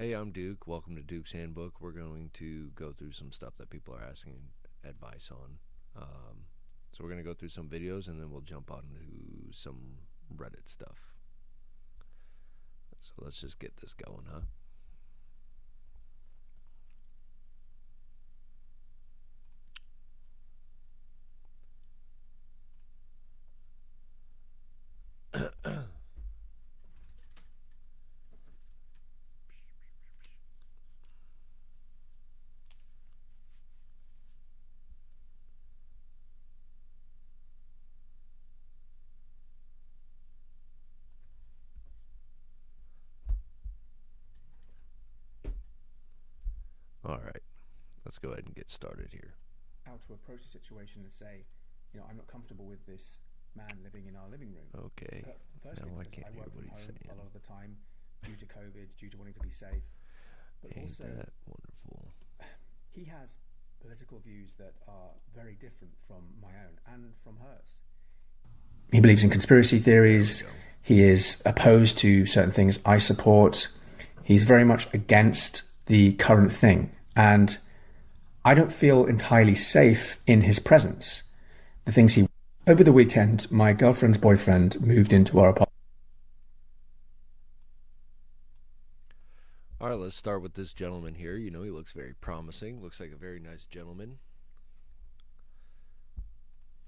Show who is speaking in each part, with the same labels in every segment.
Speaker 1: Hey, I'm Duke. Welcome to Duke's Handbook. We're going to go through some stuff that people are asking advice on. So we're going to go through some videos and then we'll jump on to some Reddit stuff. So let's just get this going, huh? All right, let's go ahead and get started here.
Speaker 2: How to approach the situation and say, I'm not comfortable with this man living in our living room.
Speaker 1: Okay.
Speaker 2: Firstly,
Speaker 1: now I
Speaker 2: because
Speaker 1: can't
Speaker 2: I
Speaker 1: hear
Speaker 2: work
Speaker 1: what
Speaker 2: from
Speaker 1: he's
Speaker 2: home
Speaker 1: saying.
Speaker 2: a lot of the time due to COVID, due to wanting to be safe. But
Speaker 1: Ain't
Speaker 2: also,
Speaker 1: that wonderful?
Speaker 2: he has political views that are very different from my own and from hers. He believes in conspiracy theories. He is opposed to certain things I support. He's very much against the current thing. And I don't feel entirely safe in his presence. The things he... Over the weekend, my girlfriend's boyfriend moved into our apartment.
Speaker 1: All right, let's start with this gentleman here. He looks very promising. Looks like a very nice gentleman.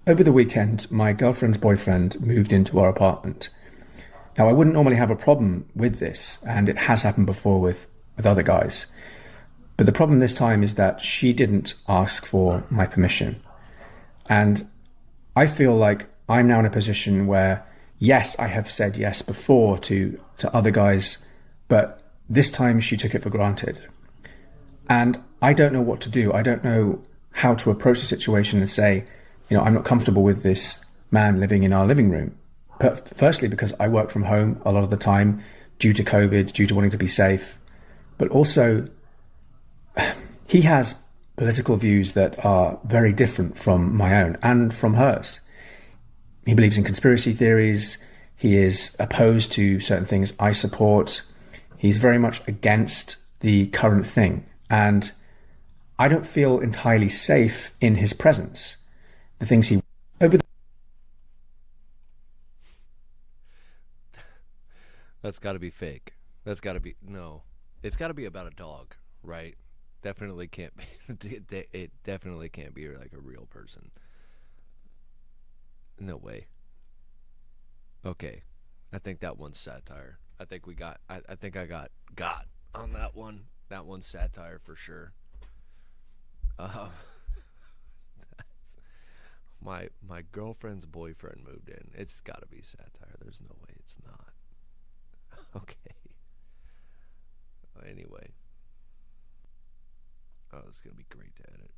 Speaker 2: Over the weekend, my girlfriend's boyfriend moved into our apartment. Now, I wouldn't normally have a problem with this, and it has happened before with other guys. But the problem this time is that she didn't ask for my permission. And I feel like I'm now in a position where, yes, I have said yes before to other guys, but this time she took it for granted. And I don't know what to do. I don't know how to approach the situation and say, I'm not comfortable with this man living in our living room. But firstly, because I work from home a lot of the time due to COVID, due to wanting to be safe. But also, he has political views that are very different from my own and from hers. He believes in conspiracy theories. He is opposed to certain things I support. He's very much against the current thing. And I don't feel entirely safe in his presence. The things he...
Speaker 1: That's got to be fake. That's got to be... No. It's got to be about a dog, right? Definitely can't be... It definitely can't be like a real person. No way. Okay. I think that one's satire. I think we got... I think I got on that one. That one's satire for sure. My girlfriend's boyfriend moved in. It's got to be satire. There's no way it's not. Okay. Anyway. Oh, it's going to be great to edit.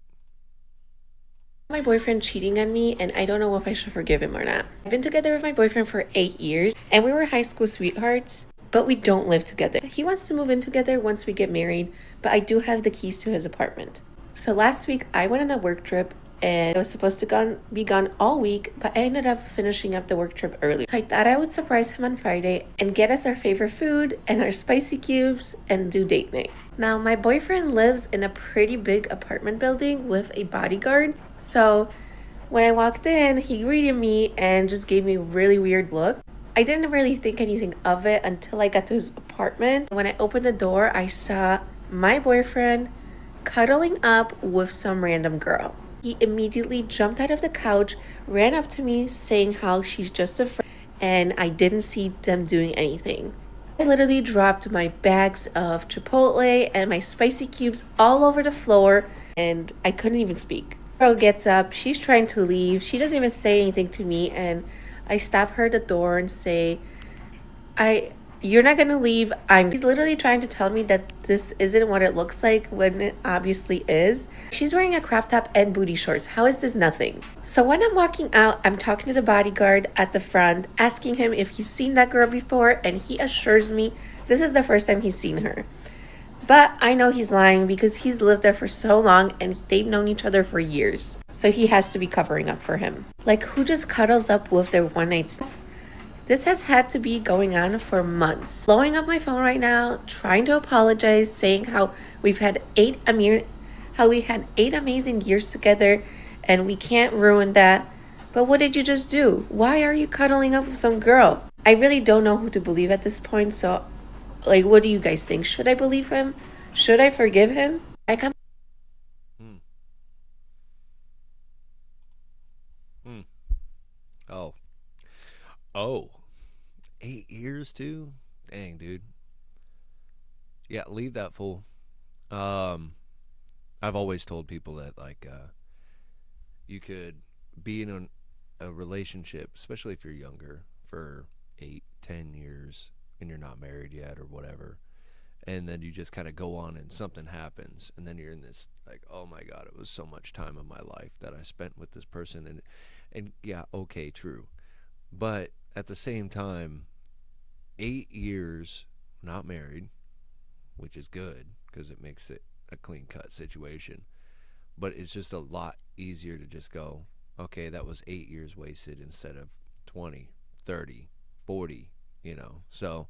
Speaker 3: My boyfriend cheating on me, and I don't know if I should forgive him or not. I've been together with my boyfriend for 8 years, and we were high school sweethearts, but we don't live together. He wants to move in together once we get married, but I do have the keys to his apartment. So last week, I went on a work trip, and I was supposed to be gone all week, but I ended up finishing up the work trip early. So I thought I would surprise him on Friday and get us our favorite food and our spicy cubes and do date night. Now, my boyfriend lives in a pretty big apartment building with a bodyguard. So when I walked in, he greeted me and just gave me a really weird look. I didn't really think anything of it until I got to his apartment. When I opened the door, I saw my boyfriend cuddling up with some random girl. He immediately jumped out of the couch, ran up to me saying how she's just a friend, and I didn't see them doing anything. I literally dropped my bags of Chipotle and my spicy cubes all over the floor, and I couldn't even speak. Girl gets up, she's trying to leave, she doesn't even say anything to me, and I stop her at the door and say, you're not gonna leave. He's literally trying to tell me that this isn't what it looks like when it obviously is. She's wearing a crop top and booty shorts. How is this nothing? So when I'm walking out, I'm talking to the bodyguard at the front, asking him if he's seen that girl before, and he assures me this is the first time he's seen her. But I know he's lying because he's lived there for so long and they've known each other for years. So he has to be covering up for him. Like, who just cuddles up with their one night stand? This has had to be going on for months. Blowing up my phone right now, trying to apologize, saying how we had 8 amazing years together and we can't ruin that. But what did you just do? Why are you cuddling up with some girl? I really don't know who to believe at this point, so like, what do you guys think? Should I believe him? Should I forgive him? I come
Speaker 1: Hmm. Hmm. Oh. Oh. 8 years too? Dang, dude. Yeah, leave that fool. Um, I've always told people that like you could be in a relationship, especially if you're younger, for 8, 10 years and you're not married yet or whatever, and then you just kind of go on and something happens, and then you're in this like, oh my god, it was so much time of my life that I spent with this person, and yeah, okay, true, but at the same time, 8 years not married, which is good because it makes it a clean cut situation. But it's just a lot easier to just go, okay, that was 8 years wasted instead of 20, 30, 40, you know. So,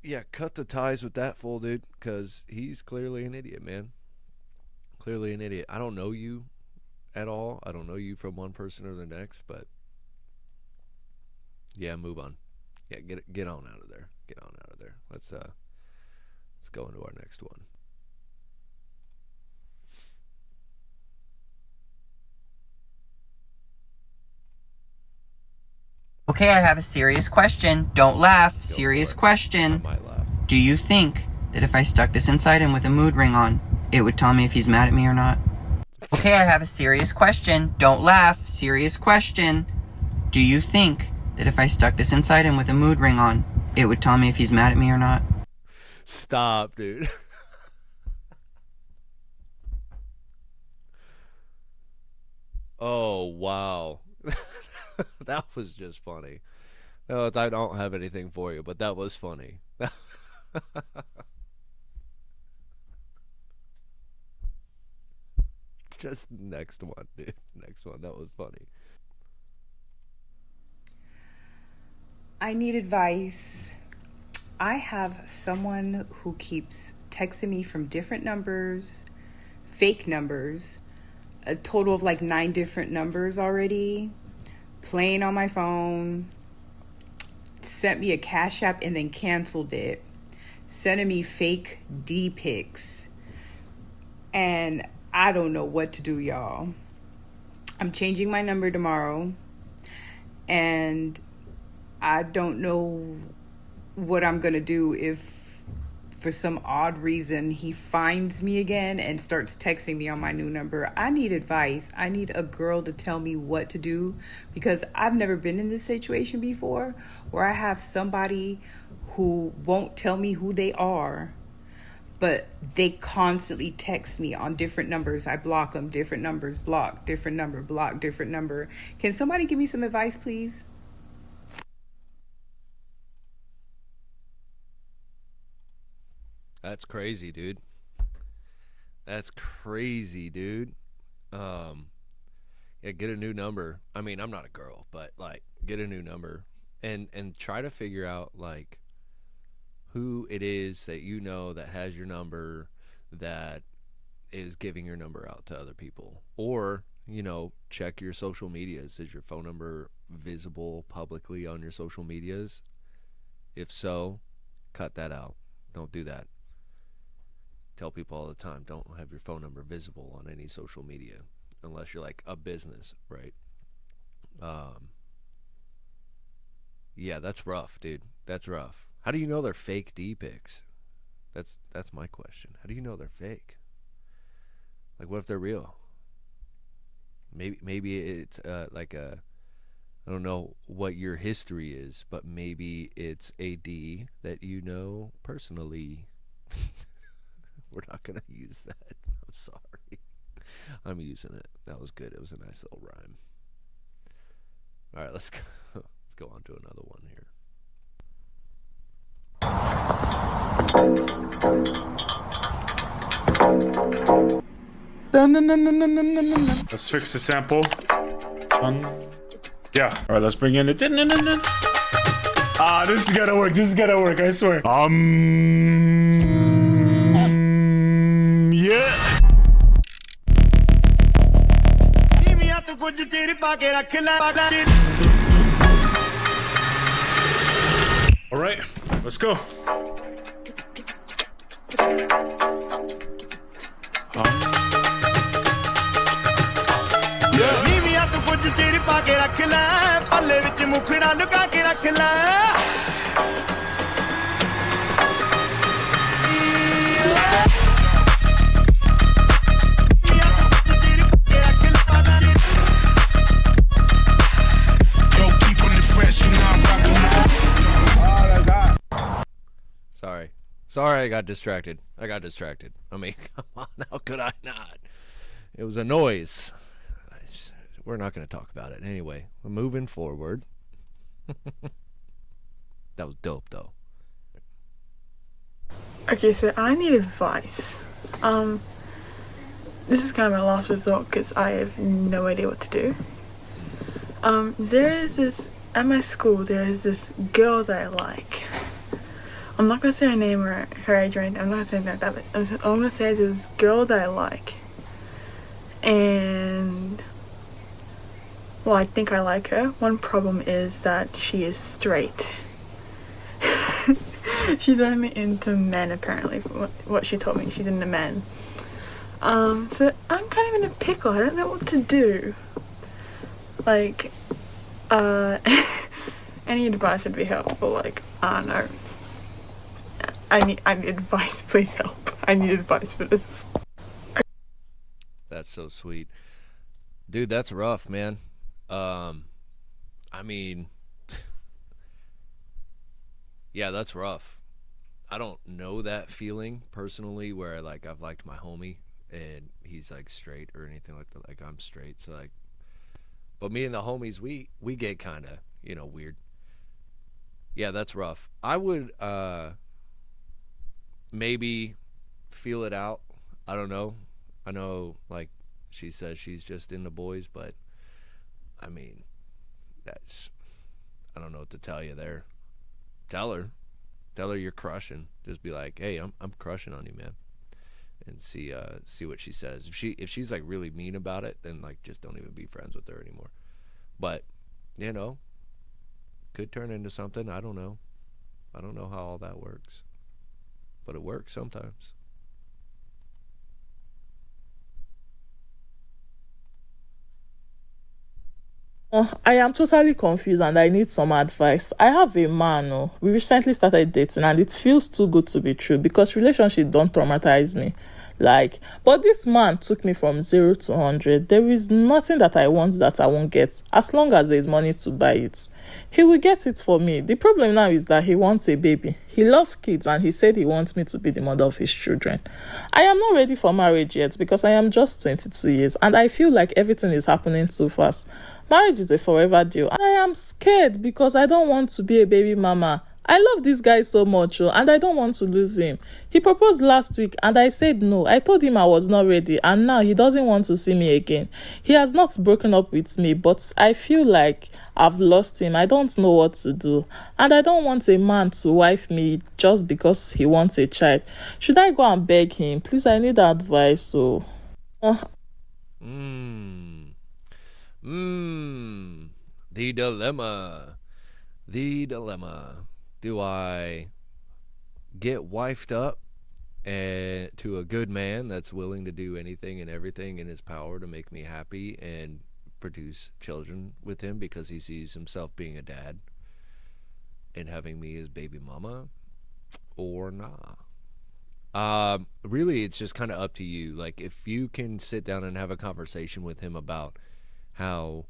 Speaker 1: yeah, cut the ties with that fool, dude, because he's clearly an idiot, man. Clearly an idiot. I don't know you at all. I don't know you from one person or the next, but yeah, move on. Yeah, get on out of there. Get on out of there. Let's go into our next one.
Speaker 4: Okay, I have a serious question. Don't laugh.
Speaker 1: Go
Speaker 4: Serious
Speaker 1: for it. I
Speaker 4: question.
Speaker 1: might laugh.
Speaker 4: Do you think that if I stuck this inside him with a mood ring on, it would tell me if he's mad at me or not? Okay, I have a serious question. Don't laugh. Serious question. Do you think that if I stuck this inside him with a mood ring on, it would tell me if he's mad at me or not?
Speaker 1: Stop, dude. Oh, wow. That was just funny. No, I don't have anything for you, but that was funny. Just next one, dude. Next one. That was funny.
Speaker 5: I need advice. I have someone who keeps texting me from different numbers, fake numbers, a total of like 9 different numbers already, playing on my phone, sent me a Cash App and then canceled it, sending me fake D pics, and I don't know what to do, y'all. I'm changing my number tomorrow, and I don't know what I'm gonna do if for some odd reason he finds me again and starts texting me on my new number. I need advice. I need a girl to tell me what to do, because I've never been in this situation before where I have somebody who won't tell me who they are, but they constantly text me on different numbers. I block them, different numbers, block, different number, block, different number. Can somebody give me some advice, please?
Speaker 1: That's crazy, dude. That's crazy, dude. Um, yeah, get a new number. I mean, I'm not a girl, but like, get a new number and try to figure out like who it is that you know that has your number, that is giving your number out to other people, or check your social medias. Is your phone number visible publicly on your social medias? If so, cut that out. Don't do that. Tell people all the time, don't have your phone number visible on any social media unless you're like a business, right? Um, yeah, that's rough, dude. That's rough. How do you know they're fake D pics? That's my question. How do you know they're fake? Like, what if they're real? Maybe it's like a, I don't know what your history is, but maybe it's a D that you know personally. We're not gonna use that. I'm sorry. I'm using it. That was good. It was a nice little rhyme. All right, let's go. Let's go on to another one here.
Speaker 6: Let's fix the sample. 1, Yeah. All right, let's bring in the. Ah, this is gonna work. This is gonna work. I swear. Yeah. All right, let's go.
Speaker 1: Sorry, I got distracted. I mean, come on, how could I not? It was a noise. We're not going to talk about it. Anyway, we're moving forward. That was dope, though.
Speaker 7: Okay, so I need advice. This is kind of my last resort because I have no idea what to do. At my school, there is this girl that I like. I'm not gonna say her name or her age or anything. I'm not gonna say anything like that. But I'm gonna say this girl that I like, and well, I think I like her. One problem is that she is straight. She's only into men, apparently. What she told me, she's into men. So I'm kind of in a pickle. I don't know what to do. Like, any advice would be helpful. Like, I don't know. I need advice. Please help. I need advice for this.
Speaker 1: That's so sweet. Dude, that's rough, man. I mean, yeah, that's rough. I don't know that feeling personally where like I've liked my homie and he's like straight or anything like that. Like I'm straight, so like, but me and the homies, we get kind of, weird. Yeah, that's rough. I would maybe feel it out. I don't know. I know like she says she's just into boys, but I mean, I don't know what to tell you there. Tell her you're crushing. Just be like, hey, I'm crushing on you, man, and see what she says. If she's like really mean about it, then like just don't even be friends with her anymore. But could turn into something. I don't know how all that works, but it works sometimes.
Speaker 8: I am totally confused and I need some advice. I have a man, we recently started dating and it feels too good to be true because relationship don't traumatize me. But this man took me from 0 to 100. There is nothing that I want that I won't get as long as there is money to buy it. He will get it for me. The problem now is that he wants a baby. He loves kids and he said he wants me to be the mother of his children. I am not ready for marriage yet because I am just 22 years and I feel like everything is happening too fast. Marriage is a forever deal. And I am scared because I don't want to be a baby mama. I love this guy so much, and I don't want to lose him. He proposed last week and I said no. I told him I was not ready and now he doesn't want to see me again. He has not broken up with me, but I feel like I've lost him. I don't know what to do. And I don't want a man to wife me just because he wants a child. Should I go and beg him? Please, I need advice.
Speaker 1: The dilemma. Do I get wifed up to a good man that's willing to do anything and everything in his power to make me happy and produce children with him because he sees himself being a dad and having me as baby mama, or nah? Really, it's just kind of up to you. Like, if you can sit down and have a conversation with him about how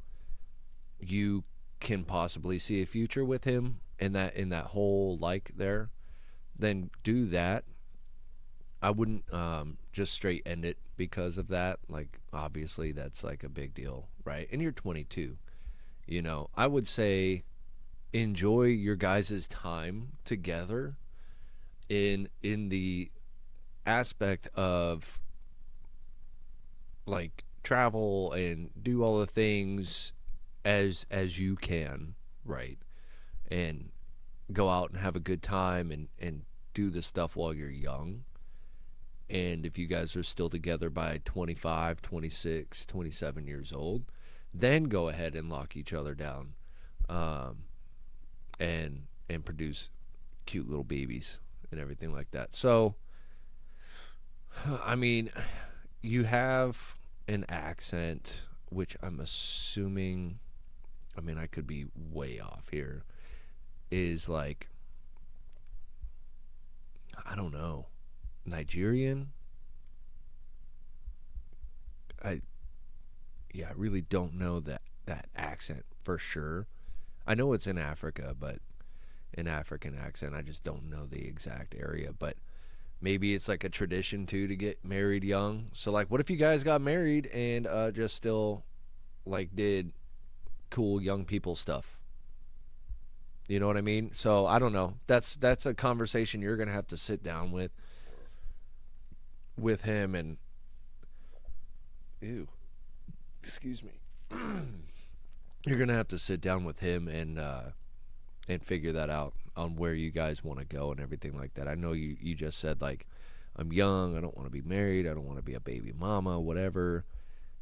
Speaker 1: you can possibly see a future with him in that whole there, then do that. I wouldn't just straight end it because of that. Like, obviously that's like a big deal, right? And you're 22. I would say enjoy your guys' time together in the aspect of like travel and do all the things as you can, right? And go out and have a good time and do the stuff while you're young. And if you guys are still together by 25, 26, 27 years old, then go ahead and lock each other down, and produce cute little babies and everything like that. So, I mean, you have an accent, which I'm assuming, I mean, I could be way off here, is like, I don't know, Nigerian? I really don't know that accent for sure. I know it's in Africa, but an African accent, I just don't know the exact area. But maybe it's like a tradition too to get married young. So like, what if you guys got married and just still like did cool young people stuff? You know what I mean? So I don't know. That's a conversation you're gonna have to sit down with him and excuse me. You're gonna have to sit down with him and figure that out on where you guys want to go and everything like that. I know you just said like, I'm young, I don't want to be married, I don't want to be a baby mama, whatever.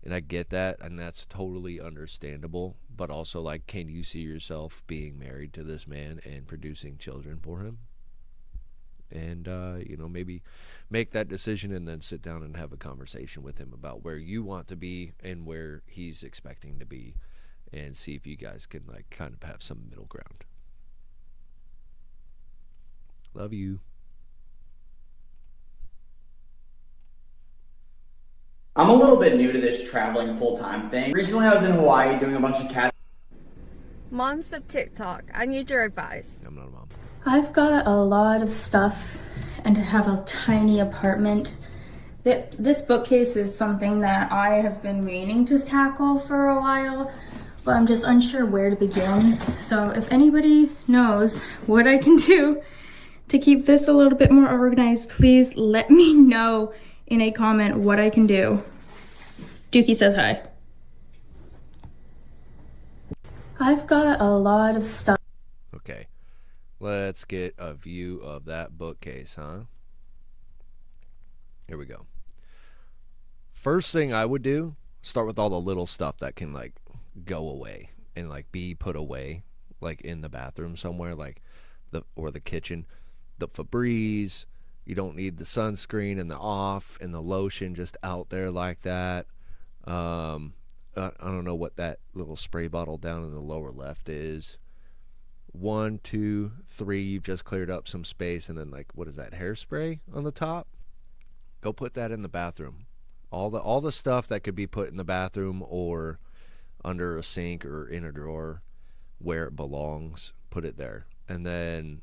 Speaker 1: And I get that, and that's totally understandable. But also, like, can you see yourself being married to this man and producing children for him? And, maybe make that decision and then sit down and have a conversation with him about where you want to be and where he's expecting to be, and see if you guys can, like, kind of have some middle ground. Love you.
Speaker 9: I'm a little bit new to this traveling full-time thing. Recently I was in Hawaii doing a bunch of cat.
Speaker 10: Mom's of TikTok. I need your advice.
Speaker 1: I'm not a mom.
Speaker 11: I've got a lot of stuff and I have a tiny apartment. This bookcase is something that I have been meaning to tackle for a while, but I'm just unsure where to begin. So if anybody knows what I can do to keep this a little bit more organized, please let me know in a comment what I can do. Dookie says hi. I've got a lot of stuff.
Speaker 1: Okay, let's get a view of that bookcase, huh? Here we go. First thing I would do, start with all the little stuff that can like go away and like be put away, like in the bathroom somewhere, like the kitchen. The Febreze. You don't need the sunscreen and the off and the lotion just out there like that. I don't know what that little spray bottle down in the lower left is. 1, 2, 3, you've just cleared up some space, and then like, what is that, hairspray on the top? Go put that in the bathroom. All the stuff that could be put in the bathroom or under a sink or in a drawer where it belongs, put it there. And then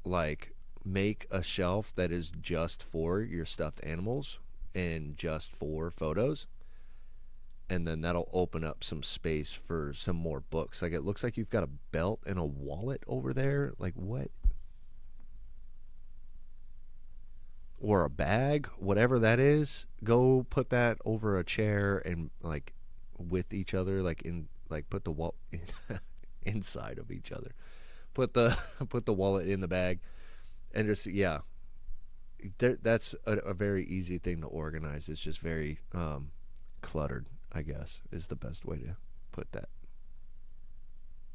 Speaker 1: like make a shelf that is just for your stuffed animals and just for photos, and then that'll open up some space for some more books. Like, it looks like you've got a belt and a wallet over there. Like, what? Or a bag, whatever that is. Go put that over a chair and like with each other, like in like put the wallet inside of each other. Put the wallet in the bag. And just, yeah, that's a very easy thing to organize. It's just very cluttered, I guess, is the best way to put that.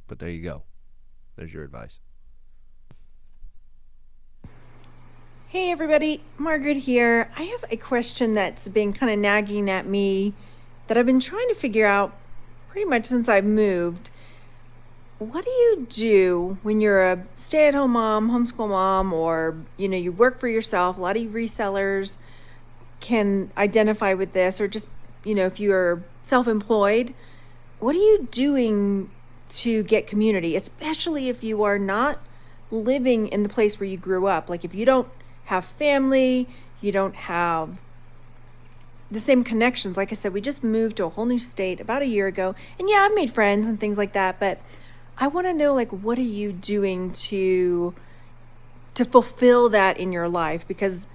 Speaker 1: But there you go. There's your advice.
Speaker 10: Hey everybody, Margaret here. I have a question that's been kind of nagging at me that I've been trying to figure out pretty much since I've moved. What do you do when you're a stay-at-home mom, homeschool mom, or, you work for yourself? A lot of resellers can identify with this, or just, if you're self-employed, what are you doing to get community, especially if you are not living in the place where you grew up? Like, if you don't have family, you don't have the same connections. Like I said, we just moved to a whole new state about a year ago, and yeah, I've made friends and things like that, but I want to know, like, what are you doing to fulfill that in your life? Because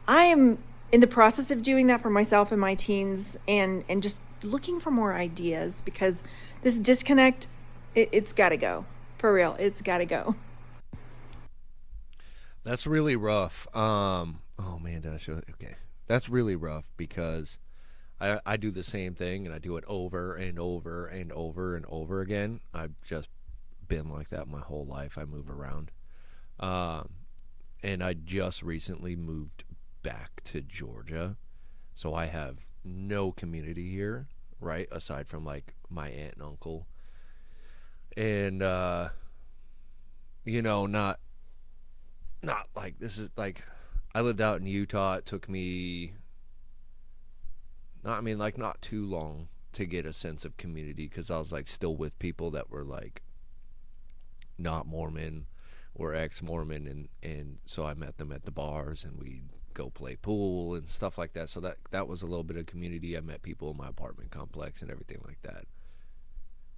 Speaker 10: I am in the process of doing that for myself and my teens, and just looking for more ideas, because this disconnect It's got to go. For real, it's got to go.
Speaker 1: That's really rough. Oh man, did I show it? Okay. That's really rough because I do the same thing and I do it over and over and over and over again. I've just been like that my whole life. I move around. Um, and I just recently moved back to Georgia. So I have no community here, right? Aside from like my aunt and uncle. And not like this is like I lived out in Utah. It took me not too long to get a sense of community because I was like still with people that were like not Mormon or ex-Mormon, and so I met them at the bars and we'd go play pool and stuff like that. So that was a little bit of community. I met people in my apartment complex and everything like that.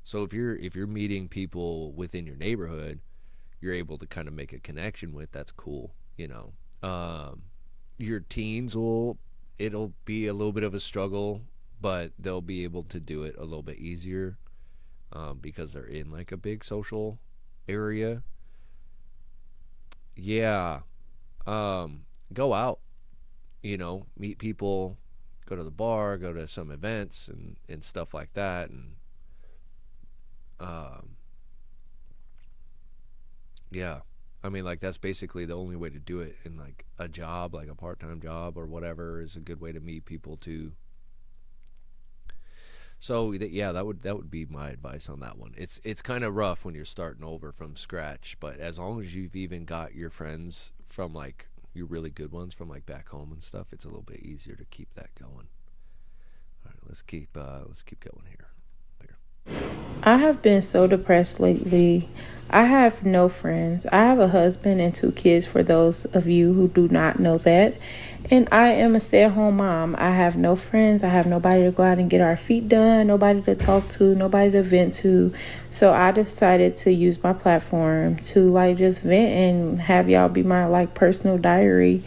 Speaker 1: So if you're meeting people within your neighborhood, you're able to kind of make a connection with. That's cool, you know. Your teens it'll be a little bit of a struggle, but they'll be able to do it a little bit easier because they're in like a big social area. Yeah, go out, meet people, go to the bar, go to some events and stuff like that, and um, yeah. I mean, like that's basically the only way to do it. And like a job, like a part-time job or whatever, is a good way to meet people too. So yeah, that would be my advice on that one. It's kind of rough when you're starting over from scratch, but as long as you've even got your friends from like your really good ones from like back home and stuff, it's a little bit easier to keep that going. All right, let's keep going here.
Speaker 12: I have been so depressed lately. I have no friends. I have a husband and 2 kids for those of you who do not know that. And I am a stay-at-home mom. I have no friends. I have nobody to go out and get our feet done, nobody to talk to, nobody to vent to. So I decided to use my platform to like just vent and have y'all be my like personal diary.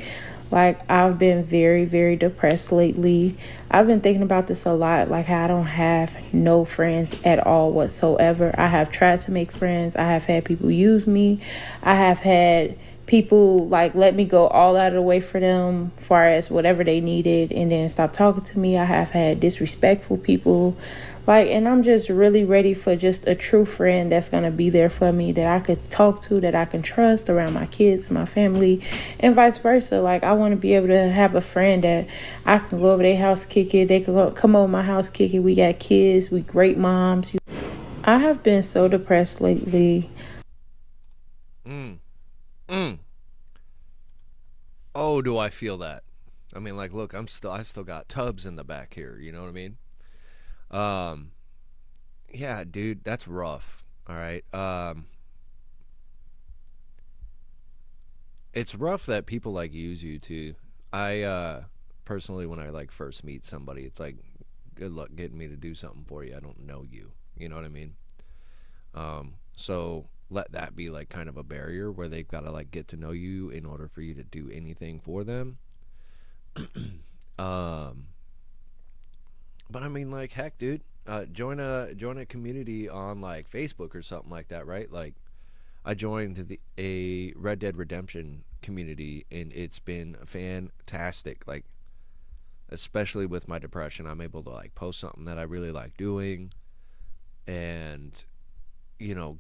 Speaker 12: Like, I've been very, very depressed lately. I've been thinking about this a lot. Like, I don't have no friends at all whatsoever. I have tried to make friends. I have had people use me. I have had people, like, let me go all out of the way for them far as whatever they needed and then stop talking to me. I have had disrespectful people. Like, and I'm just really ready for just a true friend that's going to be there for me, that I could talk to, that I can trust around my kids and my family, and vice versa. Like, I want to be able to have a friend that I can go over their house, kick it. They can come over my house, kick it. We got kids. We great moms. I have been so depressed lately.
Speaker 1: Mm. Mm. Oh, do I feel that? I mean, like, look, I still got tubs in the back here. You know what I mean? Um, yeah, dude, that's rough. All right. It's rough that people like use you too. I personally, when I like first meet somebody, it's like, good luck getting me to do something for you. I don't know you. You know what I mean? So let that be like kind of a barrier where they've got to like get to know you in order for you to do anything for them. um, but I mean, like, heck, dude, join a community on like Facebook or something like that, right? Like, I joined a Red Dead Redemption community, and it's been fantastic. Like, especially with my depression, I'm able to like post something that I really like doing, and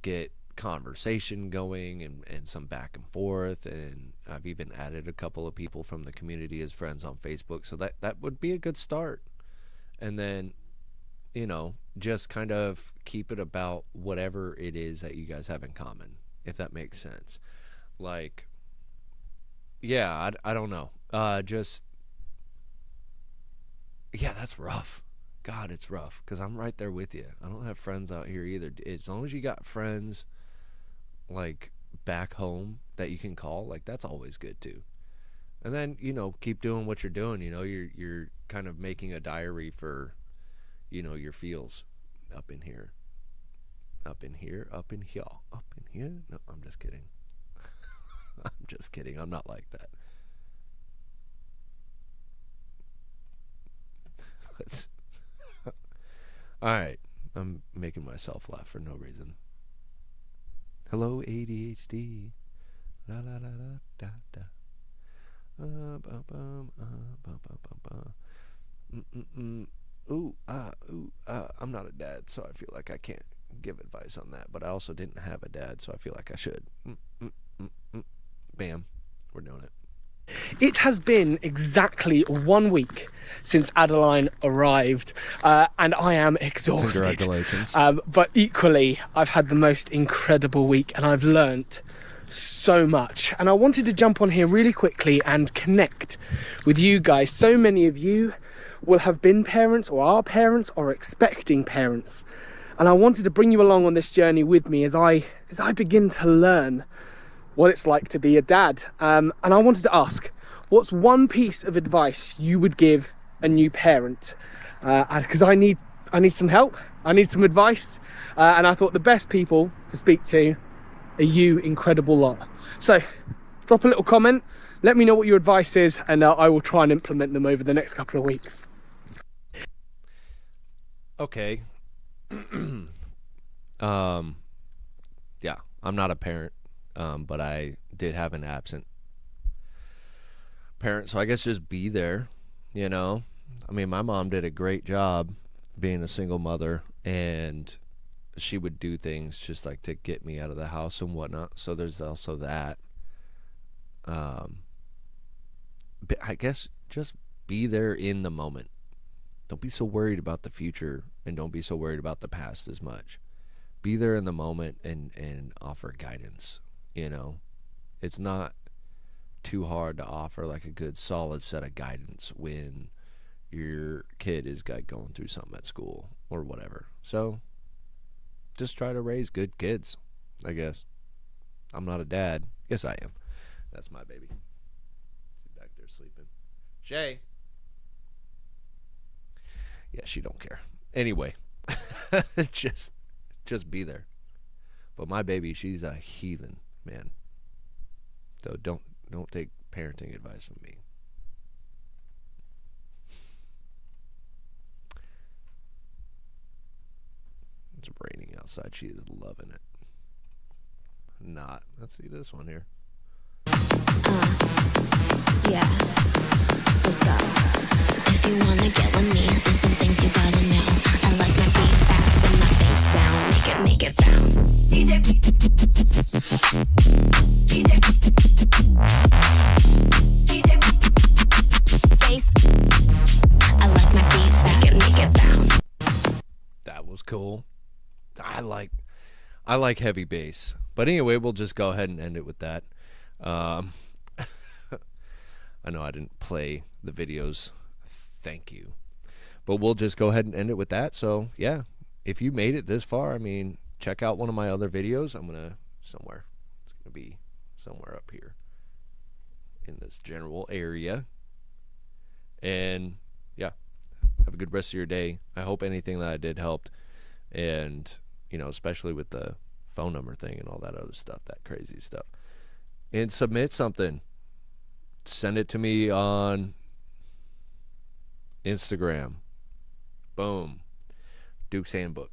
Speaker 1: get conversation going and some back and forth. And I've even added a couple of people from the community as friends on Facebook, so that would be a good start. And then just kind of keep it about whatever it is that you guys have in common, if that makes sense. Like, yeah, I don't know. Just, yeah, that's rough. God, it's rough because I'm right there with you. I don't have friends out here either. As long as you got friends like back home that you can call, like that's always good too. And then keep doing what you're doing. You're kind of making a diary for your feels up in here, up in here, up in here, up in here. No, I'm just kidding. I'm just kidding. I'm not like that. Let's. All right. I'm making myself laugh for no reason. Hello, ADHD. La la la la da da. Bum, bum, bum, bum, bum, bum. I'm not a dad, so I feel like I can't give advice on that. But I also didn't have a dad, so I feel like I should. Bam. We're doing it.
Speaker 13: It has been exactly 1 week since Adeline arrived, and I am exhausted.
Speaker 1: Congratulations.
Speaker 13: But equally, I've had the most incredible week, and I've learnt so much. And I wanted to jump on here really quickly and connect with you guys. So many of you will have been parents, or are parents, or expecting parents. And I wanted to bring you along on this journey with me as I begin to learn what it's like to be a dad. And I wanted to ask, what's one piece of advice you would give a new parent? Because I need some help, I need some advice, and I thought the best people to speak to are you incredible lot. So drop a little comment, let me know what your advice is, and I will try and implement them over the next couple of weeks.
Speaker 1: Okay. Yeah, I'm not a parent. But I did have an absent parent, so I guess just be there, you know? I mean, my mom did a great job being a single mother, and she would do things just like to get me out of the house and whatnot, so there's also that. But I guess just be there in the moment. Don't be so worried about the future, and don't be so worried about the past as much. Be there in the moment and offer guidance. You know, it's not too hard to offer like a good solid set of guidance when your kid is going through something at school or whatever. So just try to raise good kids, I guess. I'm not a dad. Yes, I am. That's my baby. She's back there sleeping. Shay. Yeah, she don't care. Anyway, just be there. But my baby, she's a heathen. Man, so don't take parenting advice from me. It's raining outside. She is loving it. Not. Let's see this one here.
Speaker 14: Yeah. Let's go. If you wanna get with me, there's some things you gotta know. I like my beat fast and my face down. Make it bounce. DJ. Face. I like my beat fast. Make it bounce.
Speaker 1: That was cool. I like heavy bass. But anyway, we'll just go ahead and end it with that. I know I didn't play the videos. Thank you. But we'll just go ahead and end it with that. So, yeah, if you made it this far, I mean, check out one of my other videos. I'm going to it's going to be somewhere up here in this general area. And, yeah, have a good rest of your day. I hope anything that I did helped. And, you know, especially with the phone number thing and all that other stuff, that crazy stuff. And submit something. Send it to me on Instagram. Boom. Duke's Handbook.